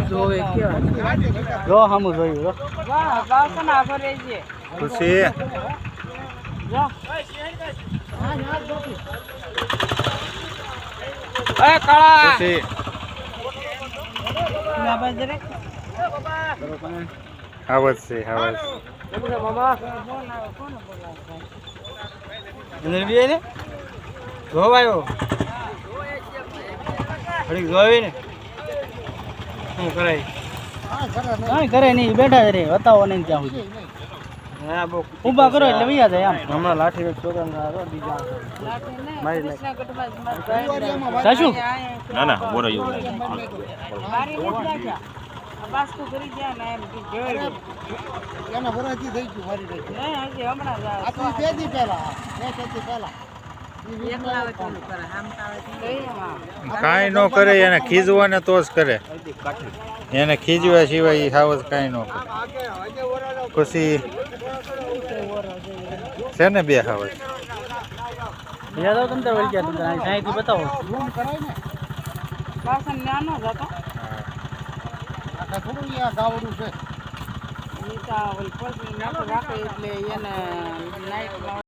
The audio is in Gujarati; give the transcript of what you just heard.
જોવે કેવા જો હમું જોયું વાહ બાસના ભરે છે ખુશી જો એ કાળા ખુશી ના બાજરે આવત છે આવત મામા કોણ બોલાવે અંદર બી ને જોવાયો ઘડી જોઈ ને શું કરાય કાંઈ કરે નહીં બેઠા રે બતાવો નહીં ત્યાં સુધી હા બહુ ઊભા કરો એટલે વૈયા જાય આમ હમણાં લાઠી એક છોકરા બીજા મારી સાચું ના ના બોરો એવું બાસ્તુ કરી ગયા ને એમ જોઈ એના ભરાથી થઈ ગયું મારી રહી નહીં હજી હમણાં આ તો બે દી પહેલા કાંઈ ન કરે એને ખીજવાને તો જ કરે એને ખીજવા સિવાય હાવજ કાંઈ ન કરે ખુશી છે ને બે હાવજ યાદવ તમને વળી ગયા તમને સાઈથી બતાવો ઝૂમ કરાય ને વાસણ નાનો જ હતો આ થોડું યા ગાવડું છે નીતા ઓલ પછી નાખો રાખે એટલે એને નાઈટ